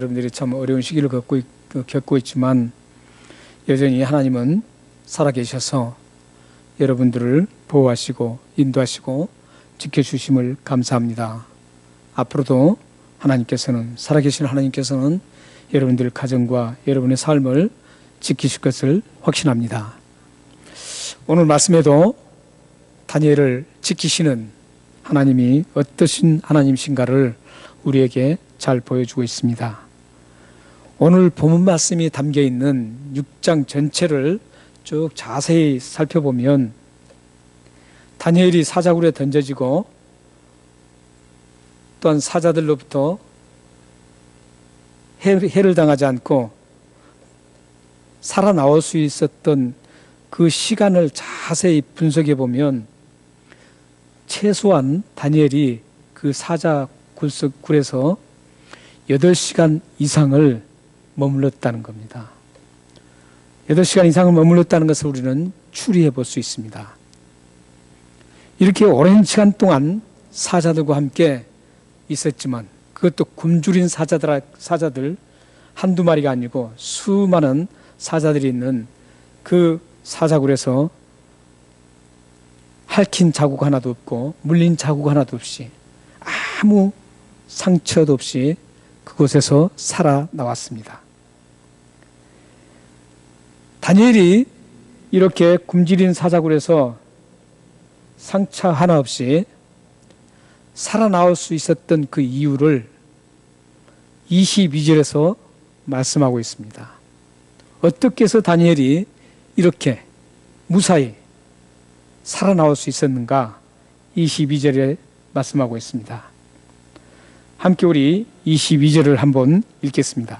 여러분들이 참 어려운 시기를 겪고 있지만 여전히 하나님은 살아계셔서 여러분들을 보호하시고 인도하시고 지켜주심을 감사합니다. 앞으로도 살아계신 하나님께서는 여러분들 가정과 여러분의 삶을 지키실 것을 확신합니다. 오늘 말씀에도 다니엘을 지키시는 하나님이 어떠신 하나님이신가를 우리에게 잘 보여주고 있습니다. 오늘 본문 말씀이 담겨있는 6장 전체를 쭉 자세히 살펴보면 다니엘이 사자굴에 던져지고 또한 사자들로부터 해를 당하지 않고 살아나올 수 있었던 그 시간을 자세히 분석해 보면 최소한 다니엘이 그 사자굴에서 8시간 이상을 머물렀다는 겁니다. 8시간 이상을 머물렀다는 것을 우리는 추리해 볼 수 있습니다. 이렇게 오랜 시간 동안 사자들과 함께 있었지만 그것도 굶주린 사자들 한두 마리가 아니고 수많은 사자들이 있는 그 사자굴에서 핥힌 자국 하나도 없고 물린 자국 하나도 없이 아무 상처도 없이 그곳에서 살아나왔습니다. 다니엘이 이렇게 굶주린 사자굴에서 상처 하나 없이 살아나올 수 있었던 그 이유를 22절에서 말씀하고 있습니다. 어떻게 해서 다니엘이 이렇게 무사히 살아나올 수 있었는가 22절에 말씀하고 있습니다. 함께 우리 22절을 한번 읽겠습니다.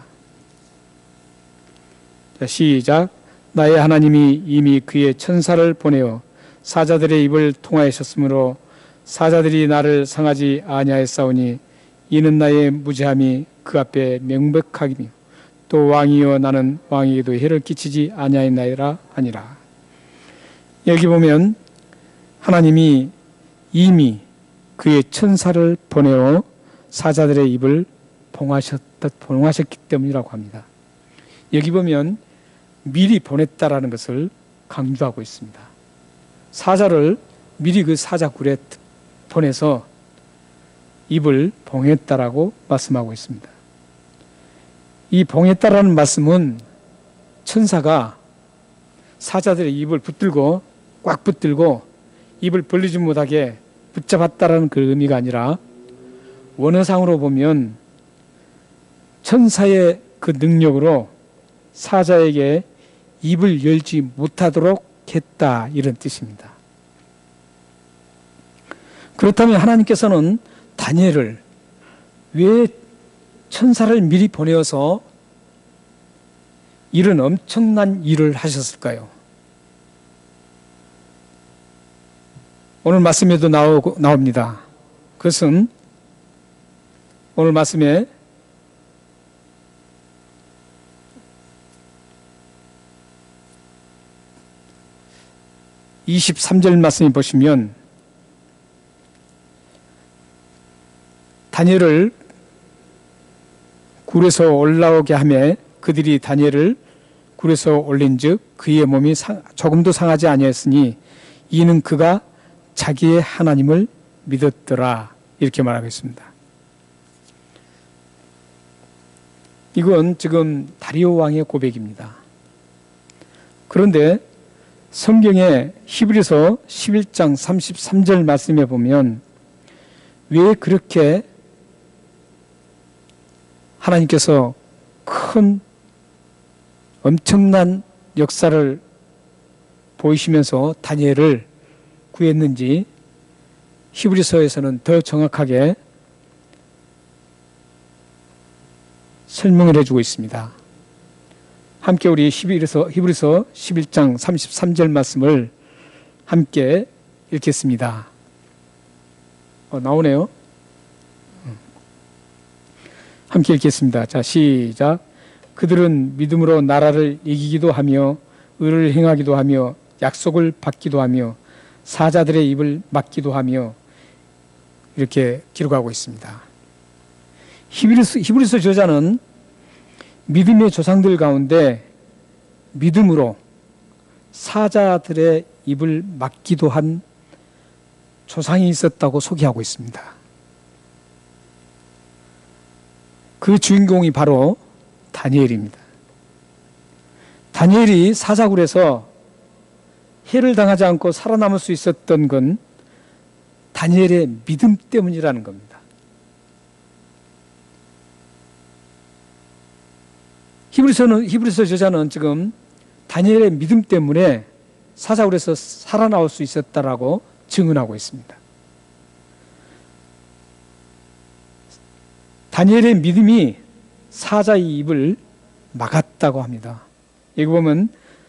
자, 시작. 나의 하나님이 이미 그의 천사를 보내어 사자들의 입을 통하였으므로 사자들이 나를 상하지 아니하였사오니 이는 나의 무죄함이 그 앞에 명백하기며 또 왕이여 나는 왕에게도 해를 끼치지 아니하였나이다 하니라. 여기 보면 하나님이 이미 그의 천사를 보내어 사자들의 입을 봉하셨기 때문이라고 합니다. 여기 보면 미리 보냈다라는 것을 강조하고 있습니다. 사자를 미리 그 사자굴에 보내서 입을 봉했다라고 말씀하고 있습니다. 이 봉했다라는 말씀은 천사가 사자들의 입을 꽉 붙들고 입을 벌리지 못하게 붙잡았다라는 그 의미가 아니라 원어상으로 보면 천사의 그 능력으로 사자에게 입을 열지 못하도록 했다, 이런 뜻입니다. 그렇다면 하나님께서는 다니엘을 왜 천사를 미리 보내어서 이런 엄청난 일을 하셨을까요? 오늘 말씀에도 나옵니다. 그것은 오늘 말씀에 23절 말씀을 보시면 다니엘을 굴에서 올라오게 하며 그들이 다니엘을 굴에서 올린즉 그의 몸이 조금도 상하지 아니하였으니 이는 그가 자기의 하나님을 믿었더라, 이렇게 말하고 있습니다. 이건 지금 다리오 왕의 고백입니다. 그런데 성경의 히브리서 11장 33절 말씀에 보면 왜 그렇게 하나님께서 큰 엄청난 역사를 보이시면서 다니엘을 구했는지 히브리서에서는 더 정확하게 설명을 해주고 있습니다. 함께 우리 히브리서 11장 33절 말씀을 함께 읽겠습니다. 나오네요. 함께 읽겠습니다. 자, 시작. 그들은 믿음으로 나라를 이기기도 하며 의를 행하기도 하며 약속을 받기도 하며 사자들의 입을 막기도 하며 이렇게 기록하고 있습니다. 히브리서 저자는 믿음의 조상들 가운데 믿음으로 사자들의 입을 막기도 한 조상이 있었다고 소개하고 있습니다. 그 주인공이 바로 다니엘입니다. 다니엘이 사자굴에서 해를 당하지 않고 살아남을 수 있었던 건 다니엘의 믿음 때문이라는 겁니다. 히브리서 저자는 지금 다니엘의 믿음 때문에 사자굴에서 살아나올 수 있었다라고 증언하고 있습니다. 다니엘의 믿음이 사자의 입을 막았다고 합니다. 여기 보면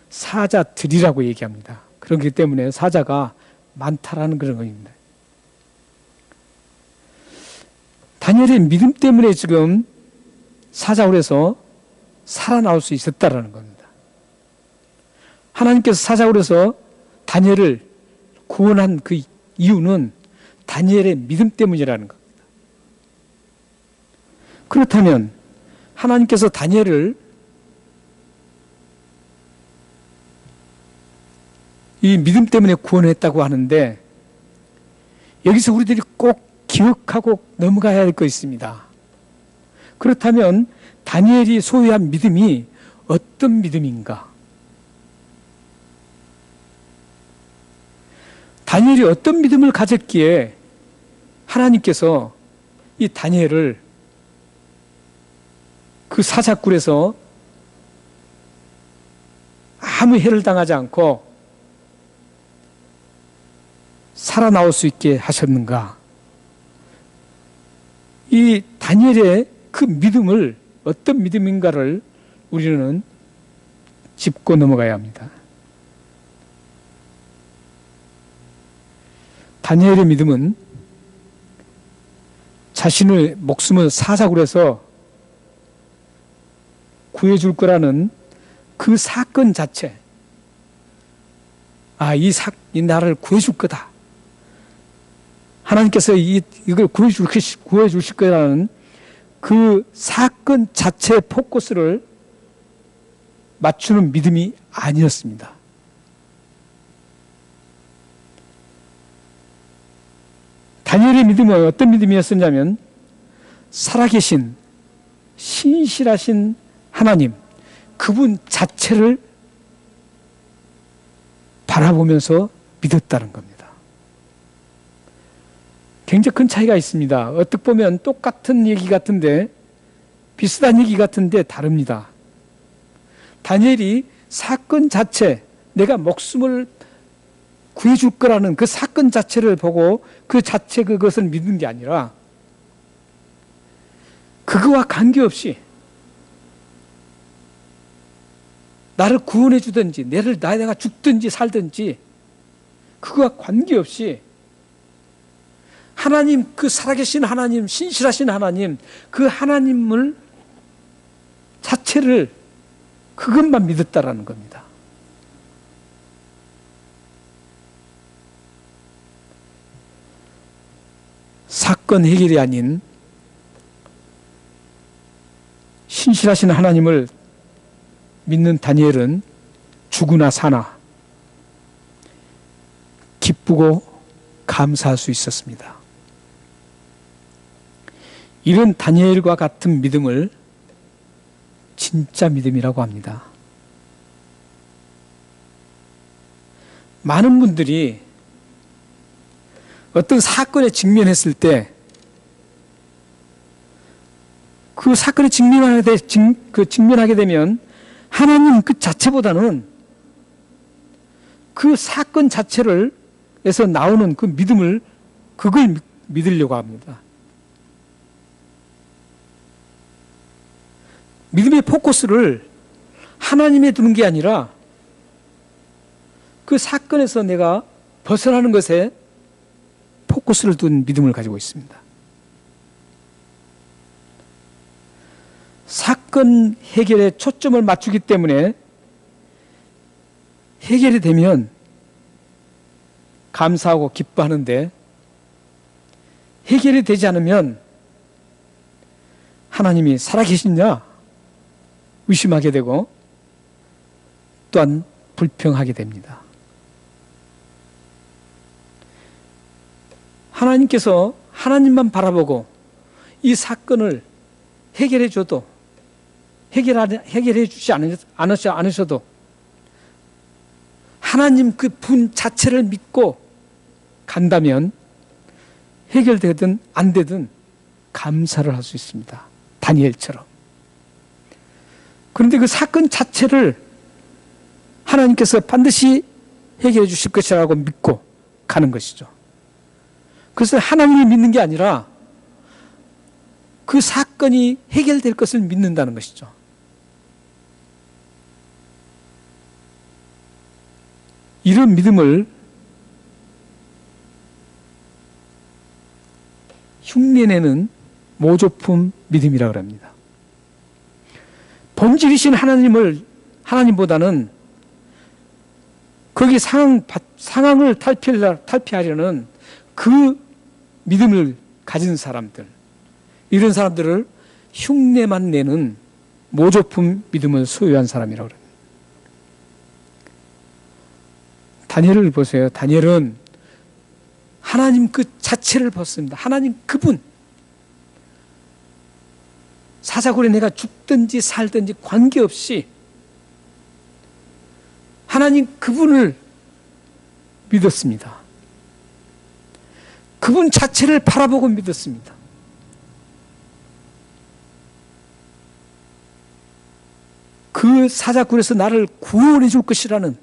사자들이라고 얘기합니다. 그렇기 때문에 사자가 많다라는 그런 의미입니다. 다니엘의 믿음 때문에 지금 사자굴에서 살아나올 수 있었다라는 겁니다. 하나님께서 사자굴에서 다니엘을 구원한 그 이유는 다니엘의 믿음 때문이라는 겁니다. 그렇다면 하나님께서 다니엘을 이 믿음 때문에 구원했다고 하는데 여기서 우리들이 꼭 기억하고 넘어가야 할 거 있습니다. 그렇다면 다니엘이 소유한 믿음이 어떤 믿음인가? 다니엘이 어떤 믿음을 가졌기에 하나님께서 이 다니엘을 그 사자굴에서 아무 해를 당하지 않고 살아나올 수 있게 하셨는가? 이 다니엘의 그 믿음을 어떤 믿음인가를 우리는 짚고 넘어가야 합니다. 다니엘의 믿음은 자신의 목숨을 사자굴에서 구해줄 거라는 그 사건 자체, 이 나라를 구해줄 거다. 하나님께서 이걸 구해주실 거라는 그 사건 자체의 포커스를 맞추는 믿음이 아니었습니다. 다니엘의 믿음은 어떤 믿음이었었냐면 살아계신 신실하신 하나님, 그분 자체를 바라보면서 믿었다는 겁니다. 굉장히 큰 차이가 있습니다. 어떻게 보면 똑같은 얘기 같은데, 비슷한 얘기 같은데 다릅니다. 다니엘이 사건 자체, 내가 목숨을 구해줄 거라는 그 사건 자체를 보고 그 자체 그것을 믿는 게 아니라 그거와 관계없이 나를 구원해 주든지 내가 죽든지 살든지 그거와 관계없이 하나님, 그 살아계신 하나님, 신실하신 하나님, 그 하나님을 자체를 그것만 믿었다라는 겁니다. 사건 해결이 아닌 신실하신 하나님을 믿는 다니엘은 죽으나 사나 기쁘고 감사할 수 있었습니다. 이런 다니엘과 같은 믿음을 진짜 믿음이라고 합니다. 많은 분들이 어떤 사건에 직면했을 때 그 사건에 직면하게 되면 하나님 그 자체보다는 그 사건 자체를 에서 나오는 그 믿음을 그걸 믿으려고 합니다. 믿음의 포커스를 하나님에 두는 게 아니라 그 사건에서 내가 벗어나는 것에 포커스를 둔 믿음을 가지고 있습니다. 사건 해결에 초점을 맞추기 때문에 해결이 되면 감사하고 기뻐하는데 해결이 되지 않으면 하나님이 살아계시냐? 의심하게 되고 또한 불평하게 됩니다. 하나님께서 하나님만 바라보고 이 사건을 해결해 줘도 해결해 주지 않으셔도 하나님 그 분 자체를 믿고 간다면 해결되든 안 되든 감사를 할 수 있습니다. 다니엘처럼. 그런데 그 사건 자체를 하나님께서 반드시 해결해 주실 것이라고 믿고 가는 것이죠. 그래서 하나님을 믿는 게 아니라 그 사건이 해결될 것을 믿는다는 것이죠. 이런 믿음을 흉내내는 모조품 믿음이라고 합니다. 본질이신 하나님보다는 거기 상황을 탈피하려는 그 믿음을 가진 사람들, 이런 사람들을 흉내만 내는 모조품 믿음을 소유한 사람이라고 합니다. 다니엘을 보세요. 다니엘은 하나님 그 자체를 봤습니다. 하나님 그분. 사자굴에 내가 죽든지 살든지 관계없이 하나님 그분을 믿었습니다. 그분 자체를 바라보고 믿었습니다. 그 사자굴에서 나를 구원해 줄 것이라는,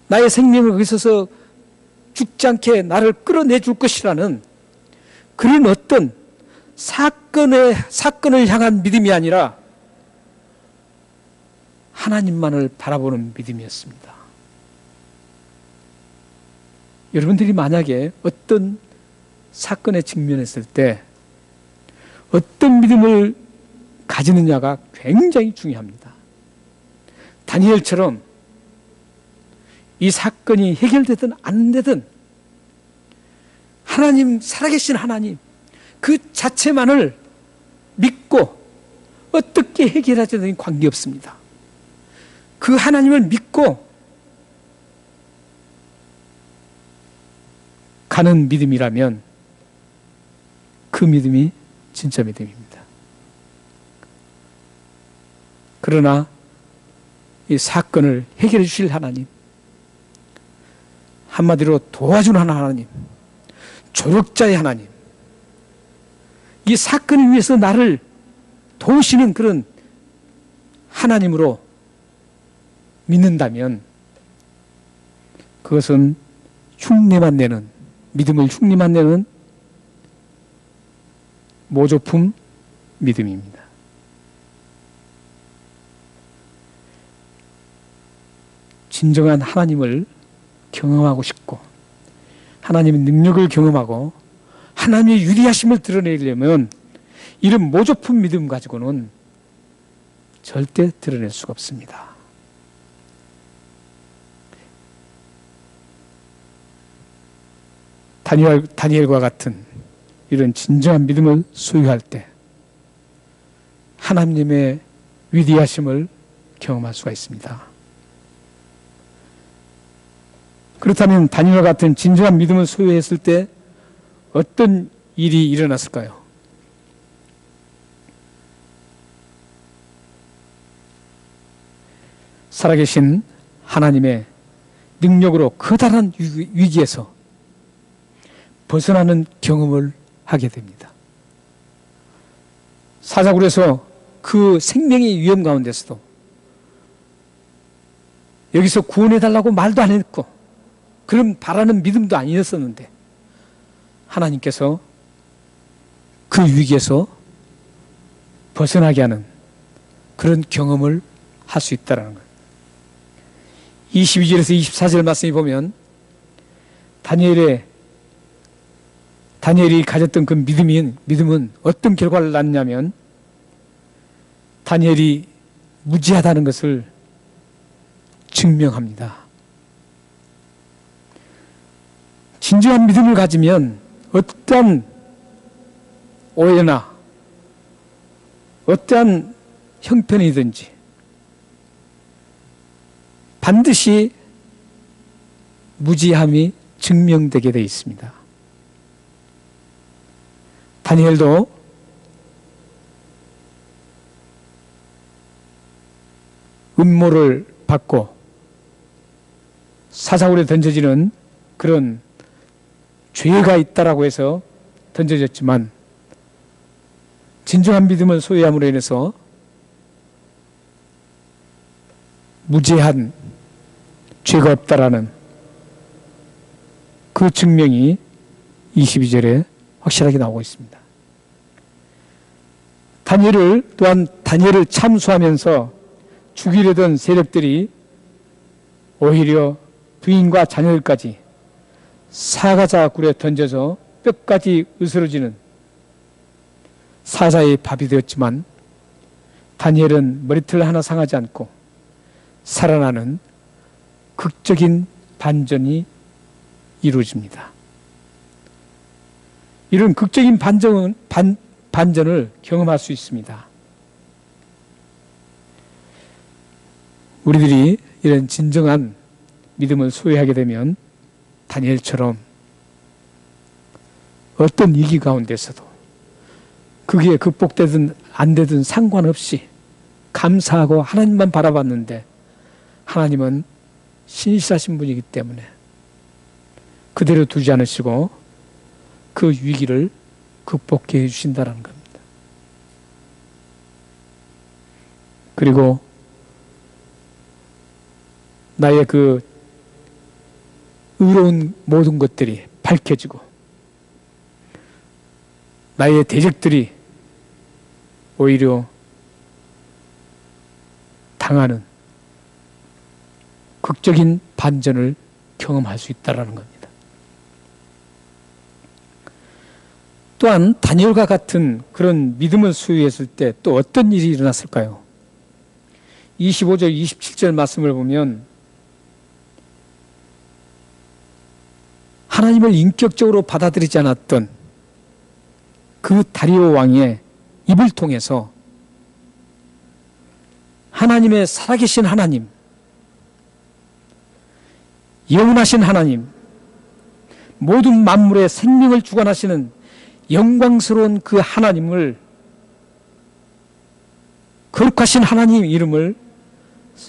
나의 생명을 거기서 죽지 않게 나를 끌어내 줄 것이라는 그런 어떤 사건을 향한 믿음이 아니라 하나님만을 바라보는 믿음이었습니다. 여러분들이 만약에 어떤 사건에 직면했을 때 어떤 믿음을 가지느냐가 굉장히 중요합니다. 다니엘처럼 이 사건이 해결되든 안 되든 하나님, 살아계신 하나님 그 자체만을 믿고 어떻게 해결하자든 관계없습니다. 그 하나님을 믿고 가는 믿음이라면 그 믿음이 진짜 믿음입니다. 그러나 이 사건을 해결해 주실 하나님, 한마디로 도와주는 하나님, 조력자의 하나님, 이 사건을 위해서 나를 도우시는 그런 하나님으로 믿는다면 그것은 흉내만 내는, 믿음을 흉내만 내는 모조품 믿음입니다. 진정한 하나님을 경험하고 싶고 하나님의 능력을 경험하고 하나님의 위대하심을 드러내려면 이런 모조품 믿음 가지고는 절대 드러낼 수가 없습니다. 다니엘과 같은 이런 진정한 믿음을 소유할 때 하나님의 위대하심을 경험할 수가 있습니다. 그렇다면 다니엘과 같은 진정한 믿음을 소유했을 때 어떤 일이 일어났을까요? 살아계신 하나님의 능력으로 커다란 위기에서 벗어나는 경험을 하게 됩니다. 사자굴에서 그 생명의 위험 가운데서도 여기서 구원해달라고 말도 안 했고 그런 바라는 믿음도 아니었었는데 하나님께서 그 위기에서 벗어나게 하는 그런 경험을 할 수 있다는 것. 22절에서 24절 말씀에 보면 다니엘이 가졌던 그 믿음은 어떤 결과를 낳느냐면 다니엘이 무지하다는 것을 증명합니다. 진정한 믿음을 가지면 어떠한 오해나 어떠한 형편이든지 반드시 무지함이 증명되게 되어 있습니다. 다니엘도 음모를 받고 사자굴에 던져지는 그런 죄가 있다라고 해서 던져졌지만 진정한 믿음을 소유함으로 인해서 무죄한 죄가 없다라는 그 증명이 22절에 확실하게 나오고 있습니다. 다니엘을 참수하면서 죽이려던 세력들이 오히려 부인과 자녀들까지 사가자 굴에 던져서 뼈까지 으스러지는 사자의 밥이 되었지만 다니엘은 머리털 하나 상하지 않고 살아나는 극적인 반전이 이루어집니다. 이런 극적인 반전을 경험할 수 있습니다. 우리들이 이런 진정한 믿음을 소유하게 되면 다니엘처럼 어떤 위기 가운데서도 그게 극복되든 안 되든 상관없이 감사하고 하나님만 바라봤는데 하나님은 신실하신 분이기 때문에 그대로 두지 않으시고 그 위기를 극복해 주신다는 겁니다. 그리고 나의 그 의로운 모든 것들이 밝혀지고 나의 대적들이 오히려 당하는 극적인 반전을 경험할 수 있다는 겁니다. 또한 다니엘과 같은 그런 믿음을 소유했을 때 또 어떤 일이 일어났을까요? 25절, 27절 말씀을 보면 하나님을 인격적으로 받아들이지 않았던 그 다리오 왕의 입을 통해서 하나님의 살아계신 하나님, 영원하신 하나님, 모든 만물의 생명을 주관하시는 영광스러운 그 하나님을, 거룩하신 하나님 이름을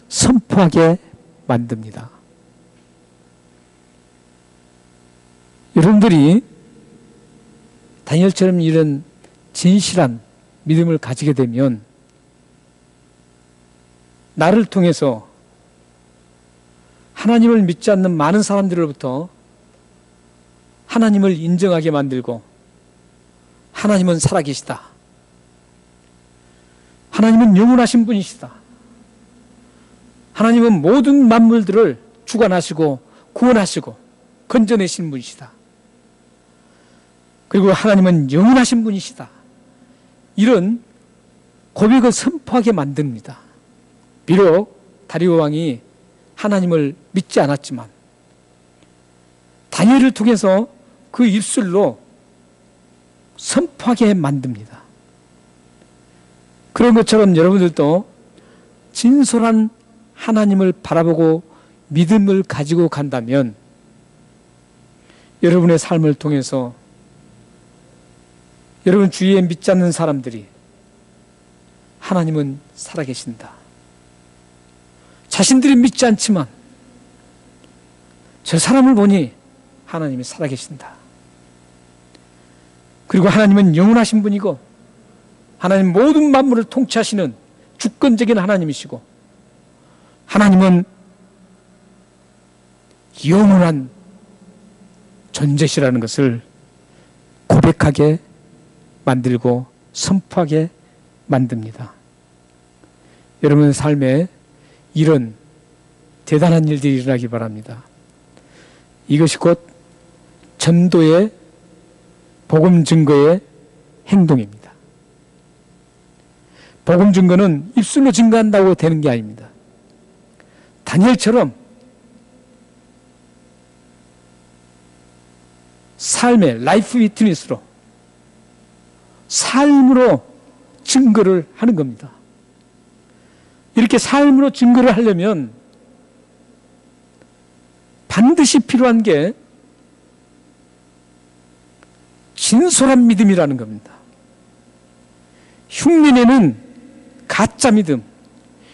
선포하게 만듭니다. 여러분들이 다니엘처럼 이런 진실한 믿음을 가지게 되면 나를 통해서 하나님을 믿지 않는 많은 사람들로부터 하나님을 인정하게 만들고 하나님은 살아계시다. 하나님은 영원하신 분이시다. 하나님은 모든 만물들을 주관하시고 구원하시고 건져내신 분이시다. 그리고 하나님은 영원하신 분이시다. 이런 고백을 선포하게 만듭니다. 비록 다리오 왕이 하나님을 믿지 않았지만 다니엘을 통해서 그 입술로 선포하게 만듭니다. 그런 것처럼 여러분들도 진솔한 하나님을 바라보고 믿음을 가지고 간다면 여러분의 삶을 통해서 여러분 주위에 믿지 않는 사람들이 하나님은 살아계신다. 자신들이 믿지 않지만 저 사람을 보니 하나님이 살아계신다. 그리고 하나님은 영원하신 분이고 하나님 모든 만물을 통치하시는 주권적인 하나님이시고 하나님은 영원한 존재시라는 것을 고백하게 만들고 선포하게 만듭니다. 여러분의 삶에 이런 대단한 일들이 일어나기 바랍니다. 이것이 곧 전도의 복음 증거의 행동입니다. 복음 증거는 입술로 증거한다고 되는 게 아닙니다. 다니엘처럼 삶의 라이프 위트니스로 삶으로 증거를 하는 겁니다. 이렇게 삶으로 증거를 하려면 반드시 필요한 게 진솔한 믿음이라는 겁니다. 흉내내는 가짜 믿음,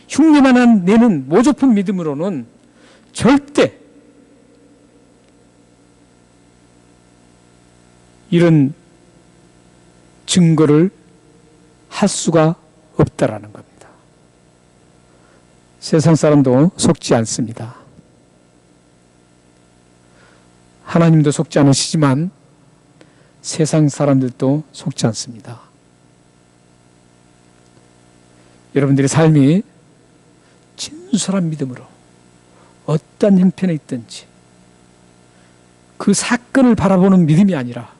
흉내만 내는 모조품 믿음으로는 절대 이런 증거를 할 수가 없다라는 겁니다. 세상 사람도 속지 않습니다. 하나님도 속지 않으시지만 세상 사람들도 속지 않습니다. 여러분들의 삶이 진솔한 믿음으로 어떤 형편에 있든지 그 사건을 바라보는 믿음이 아니라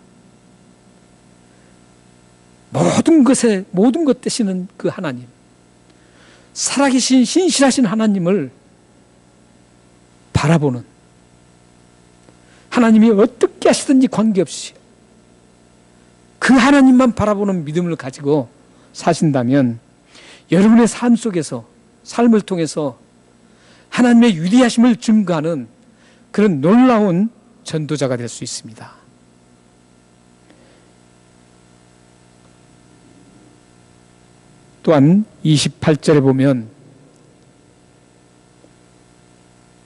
모든 것 되시는 그 하나님, 살아계신 신실하신 하나님을 바라보는, 하나님이 어떻게 하시든지 관계없이 그 하나님만 바라보는 믿음을 가지고 사신다면 여러분의 삶 속에서, 삶을 통해서 하나님의 위대하심을 증거하는 그런 놀라운 전도자가 될 수 있습니다. 또한 28절에 보면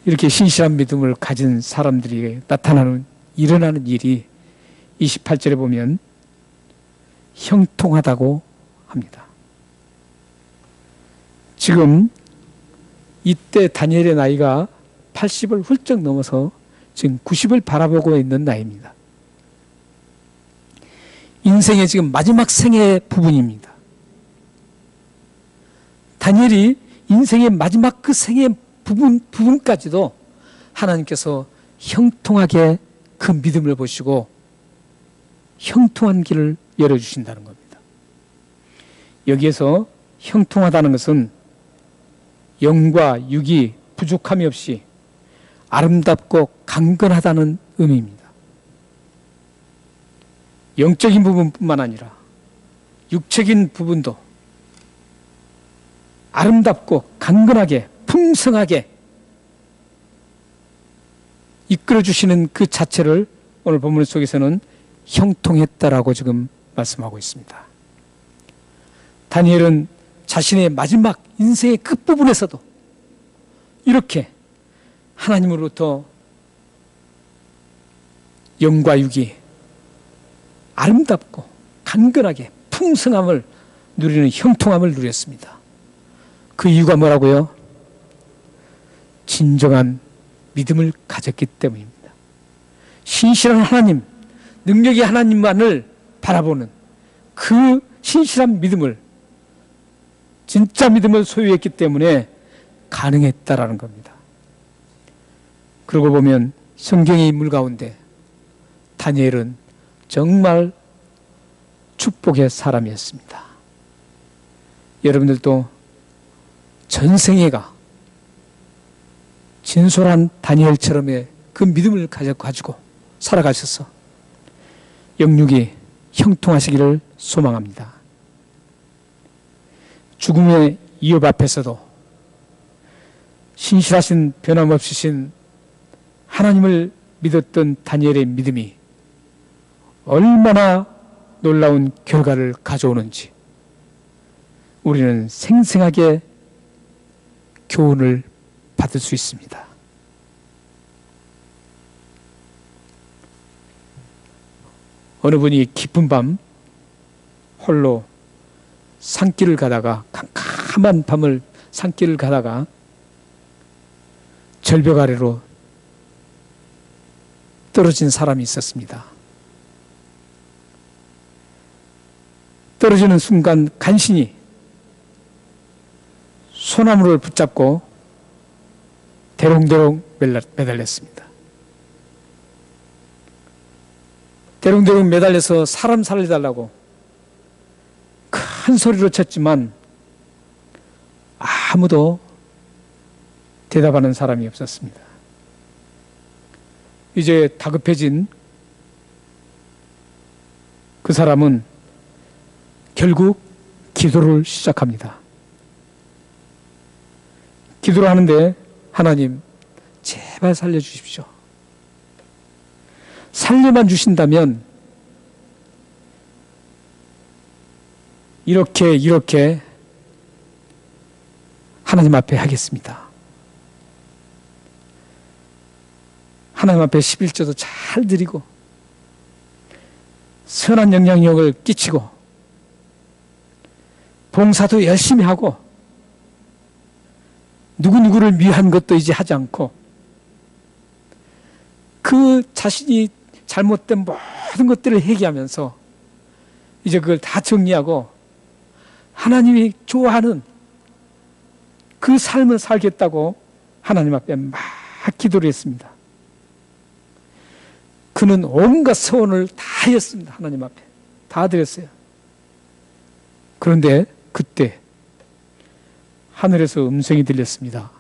이렇게 신실한 믿음을 가진 사람들이 일어나는 일이 28절에 보면 형통하다고 합니다. 지금 이때 다니엘의 나이가 80을 훌쩍 넘어서 지금 90을 바라보고 있는 나이입니다. 인생의 지금 마지막 생애 부분입니다. 다니엘이 인생의 마지막 그 생애 부분까지도 하나님께서 형통하게 그 믿음을 보시고 형통한 길을 열어주신다는 겁니다. 여기에서 형통하다는 것은 영과 육이 부족함이 없이 아름답고 강건하다는 의미입니다. 영적인 부분뿐만 아니라 육적인 부분도 아름답고 강건하게 풍성하게 이끌어주시는 그 자체를 오늘 본문 속에서는 형통했다라고 지금 말씀하고 있습니다. 다니엘은 자신의 마지막 인생의 끝부분에서도 이렇게 하나님으로부터 영과 육이 아름답고 강건하게 풍성함을 누리는 형통함을 누렸습니다. 그 이유가 뭐라고요? 진정한 믿음을 가졌기 때문입니다. 신실한 하나님, 능력의 하나님만을 바라보는 그 신실한 믿음을, 진짜 믿음을 소유했기 때문에 가능했다라는 겁니다. 그러고 보면 성경의 인물 가운데 다니엘은 정말 축복의 사람이었습니다. 여러분들도 전생애가 진솔한 다니엘처럼의 그 믿음을 가지고 살아가셔서 영육이 형통하시기를 소망합니다. 죽음의 위협 앞에서도 신실하신 변함없으신 하나님을 믿었던 다니엘의 믿음이 얼마나 놀라운 결과를 가져오는지 우리는 생생하게 교훈을 받을 수 있습니다. 어느 분이 깊은 밤 홀로 산길을 가다가, 캄캄한 밤을 산길을 가다가 절벽 아래로 떨어진 사람이 있었습니다. 떨어지는 순간 간신히 소나무를 붙잡고 대롱대롱 매달렸습니다. 대롱대롱 매달려서 사람 살려달라고 큰 소리로 쳤지만 아무도 대답하는 사람이 없었습니다. 이제 다급해진 그 사람은 결국 기도를 시작합니다. 기도를 하는데 하나님 제발 살려주십시오. 살려만 주신다면 이렇게 하나님 앞에 하겠습니다. 하나님 앞에 11조도 잘 드리고 선한 영향력을 끼치고 봉사도 열심히 하고 누구누구를 위한 것도 이제 하지 않고 그 자신이 잘못된 모든 것들을 회개하면서 이제 그걸 다 정리하고 하나님이 좋아하는 그 삶을 살겠다고 하나님 앞에 막 기도를 했습니다. 그는 온갖 소원을 다 했습니다. 하나님 앞에 다 드렸어요. 그런데 그때 하늘에서 음성이 들렸습니다.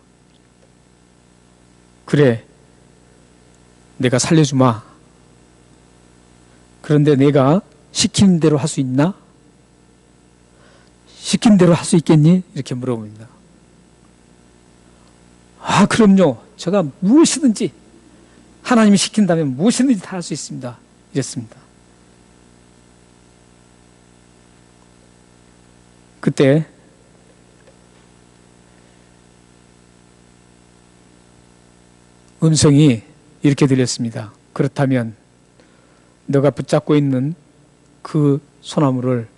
그래, 내가 살려주마. 그런데 내가 시키는 대로 할 수 있나? 시킨 대로 할 수 있겠니? 이렇게 물어봅니다. 아, 그럼요. 제가 무엇이든지 하나님이 시킨다면 무엇이든지 다 할 수 있습니다. 이랬습니다. 그때 음성이 이렇게 들렸습니다. 그렇다면 너가 붙잡고 있는 그 소나무를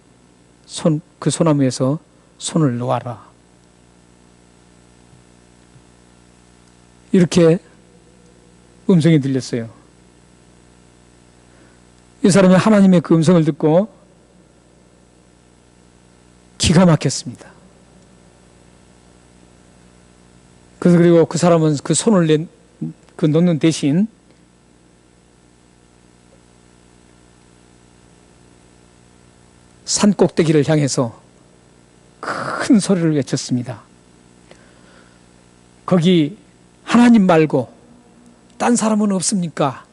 그 소나무에서 손을 놓아라. 이렇게 음성이 들렸어요. 이 사람이 하나님의 그 음성을 듣고 기가 막혔습니다. 그래서 그리고 그 사람은 그 손을 놓는 대신 산 꼭대기를 향해서 큰 소리를 외쳤습니다. 거기 하나님 말고 딴 사람은 없습니까?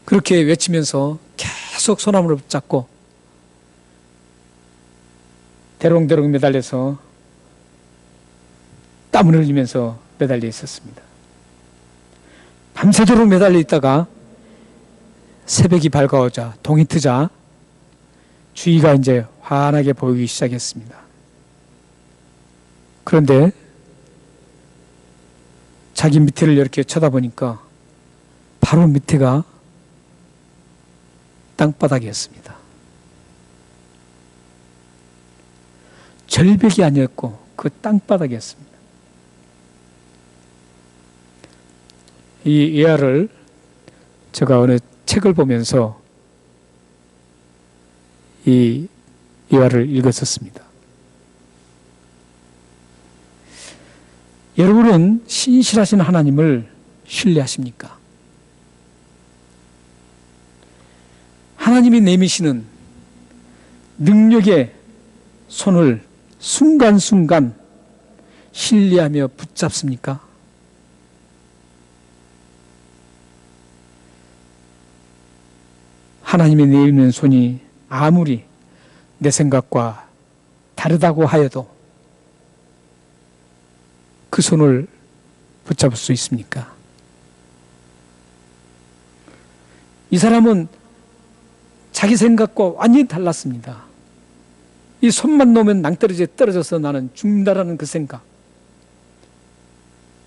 그렇게 외치면서 계속 소나무를 붙잡고 대롱대롱 매달려서 땀을 흘리면서 매달려 있었습니다. 밤새도록 매달려 있다가 새벽이 밝아오자 동이 트자 주위가 이제 환하게 보이기 시작했습니다. 그런데 자기 밑에를 이렇게 쳐다보니까 바로 밑에가 땅바닥이었습니다. 절벽이 아니었고 그 땅바닥이었습니다. 이 예화를 제가 어느 책을 보면서 이 예화를 읽었었습니다. 여러분은 신실하신 하나님을 신뢰하십니까? 하나님이 내미시는 능력의 손을 순간순간 신뢰하며 붙잡습니까? 하나님이 내미는 손이 아무리 내 생각과 다르다고 하여도 그 손을 붙잡을 수 있습니까? 이 사람은 자기 생각과 완전히 달랐습니다. 이 손만 놓으면 낭떠러지에 떨어져서 나는 죽는다라는 그 생각.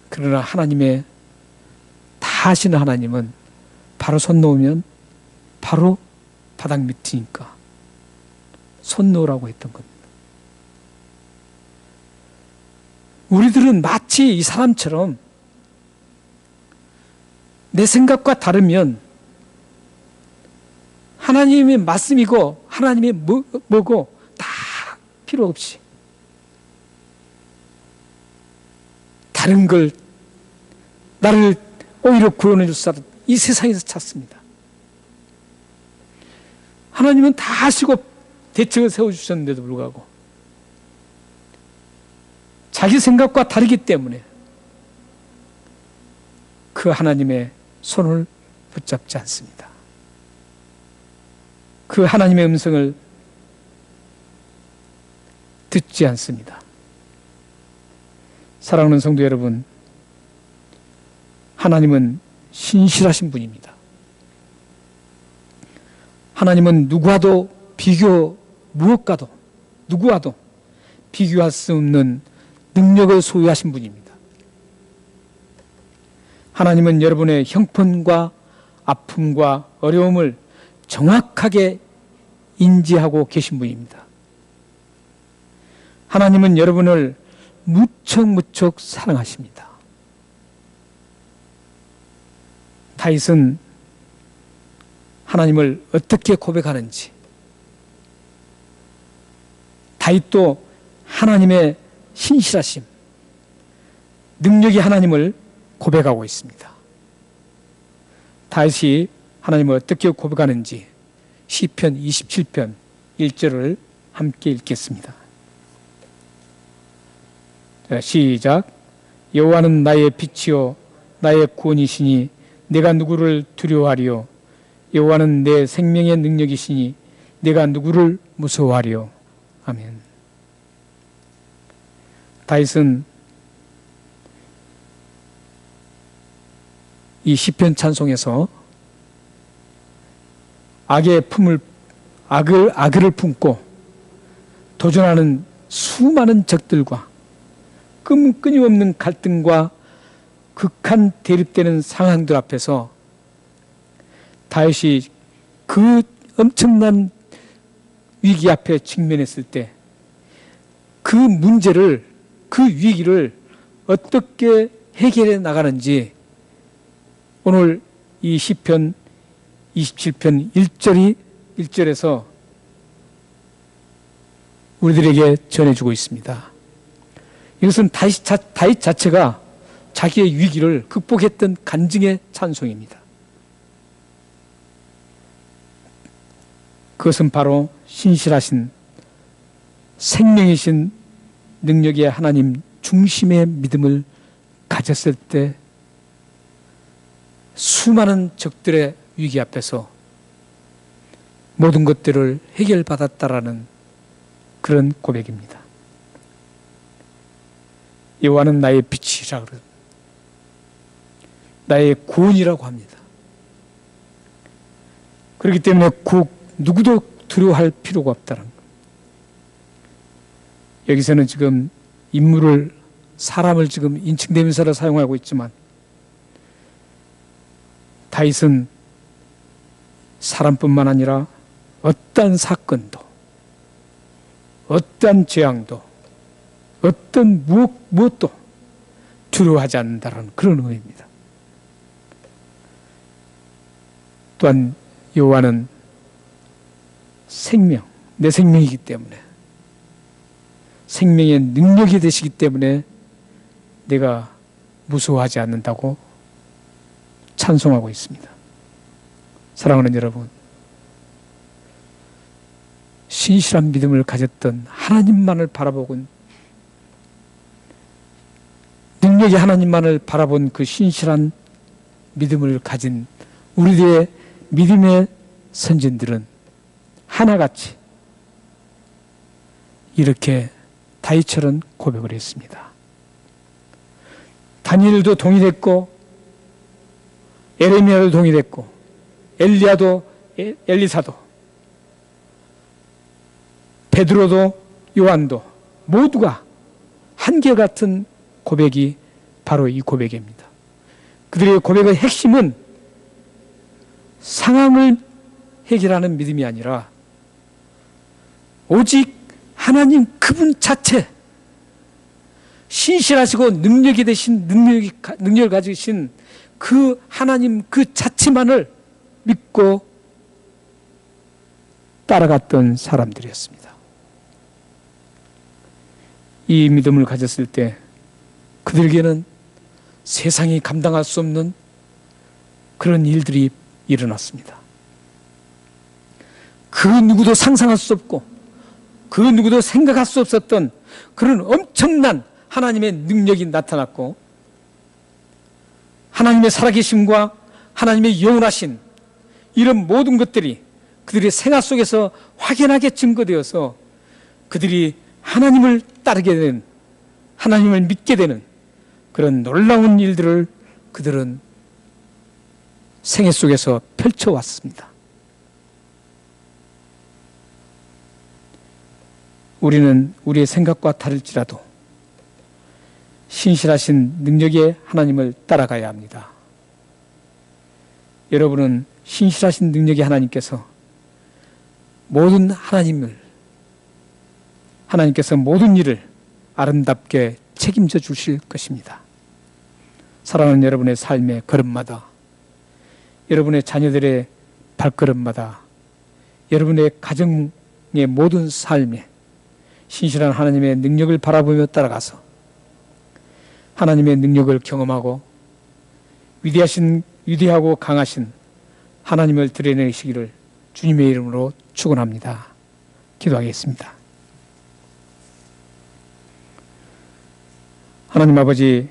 그러나 하나님의 다 아시는 하나님은 바로 손 놓으면 바로 바닥 밑이니까 손 놓으라고 했던 겁니다. 우리들은 마치 이 사람처럼 내 생각과 다르면 하나님의 말씀이고 하나님의 뭐고 다 필요 없이 다른 걸 나를 오히려 구원해 줄 사람 이 세상에서 찾습니다. 하나님은 다 아시고 대책을 세워주셨는데도 불구하고 자기 생각과 다르기 때문에 그 하나님의 손을 붙잡지 않습니다. 그 하나님의 음성을 듣지 않습니다. 사랑하는 성도 여러분, 하나님은 신실하신 분입니다. 하나님은 누구와도 무엇과도 누구와도 비교할 수 없는 능력을 소유하신 분입니다. 하나님은 여러분의 형편과 아픔과 어려움을 정확하게 인지하고 계신 분입니다. 하나님은 여러분을 무척 사랑하십니다. 다윗은 하나님을 어떻게 고백하는지, 다윗도 하나님의 신실하심, 능력이 하나님을 고백하고 있습니다. 다윗이 하나님을 어떻게 고백하는지 시편 27편 1절을 함께 읽겠습니다. 시작. 여호와는 나의 빛이요 나의 구원이시니 내가 누구를 두려워하리요. 여호와는 내 생명의 능력이시니 내가 누구를 무서워하리요. 아멘. 다윗은 이 시편 찬송에서 악을 품고 도전하는 수많은 적들과 끊임없는 갈등과 극한 대립되는 상황들 앞에서 다윗이 그 엄청난 위기 앞에 직면했을 때 그 문제를, 그 위기를 어떻게 해결해 나가는지 오늘 이 시편 27편 1절에서 우리들에게 전해주고 있습니다. 이것은 다윗 자체가 자기의 위기를 극복했던 간증의 찬송입니다. 그것은 바로 신실하신 생명이신 능력의 하나님 중심의 믿음을 가졌을 때 수많은 적들의 위기 앞에서 모든 것들을 해결받았다라는 그런 고백입니다. 여호와는 나의 빛이라 그러고 나의 구원이라고 합니다. 그렇기 때문에 누구도 두려워할 필요가 없다는 것. 여기서는 지금 사람을 지금 인칭대명사를 사용하고 있지만 다윗은 사람뿐만 아니라 어떠한 사건도, 어떠한 재앙도, 어떤 무엇도 두려워하지 않는다는 그런 의미입니다. 또한 여호와는 내 생명이기 때문에, 생명의 능력이 되시기 때문에 내가 무서워하지 않는다고 찬송하고 있습니다. 사랑하는 여러분, 신실한 믿음을 가졌던 하나님만을 바라보고 능력이 하나님만을 바라본 그 신실한 믿음을 가진 우리들의 믿음의 선진들은 하나같이 이렇게 다윗처럼 고백을 했습니다. 다니엘도 동의했고 에레미야도 동의했고 엘리야도 엘리사도 베드로도 요한도 모두가 한결같은 고백이 바로 이 고백입니다. 그들의 고백의 핵심은 상황을 해결하는 믿음이 아니라 오직 하나님 그분 자체, 신실하시고 능력을 가지신 그 하나님 그 자체만을 믿고 따라갔던 사람들이었습니다. 이 믿음을 가졌을 때 그들에게는 세상이 감당할 수 없는 그런 일들이 일어났습니다. 그 누구도 상상할 수 없고 그 누구도 생각할 수 없었던 그런 엄청난 하나님의 능력이 나타났고 하나님의 살아계심과 하나님의 영원하신 이런 모든 것들이 그들의 생활 속에서 확연하게 증거되어서 그들이 하나님을 따르게 되는, 하나님을 믿게 되는 그런 놀라운 일들을 그들은 생애 속에서 펼쳐왔습니다. 우리는 우리의 생각과 다를지라도 신실하신 능력의 하나님을 따라가야 합니다. 여러분은 신실하신 능력의 하나님께서 하나님께서 모든 일을 아름답게 책임져 주실 것입니다. 사랑하는 여러분의 삶의 걸음마다, 여러분의 자녀들의 발걸음마다, 여러분의 가정의 모든 삶에 신실한 하나님의 능력을 바라보며 따라가서 하나님의 능력을 경험하고 위대하고 강하신 하나님을 드러내시기를 주님의 이름으로 축원합니다. 기도하겠습니다. 하나님 아버지,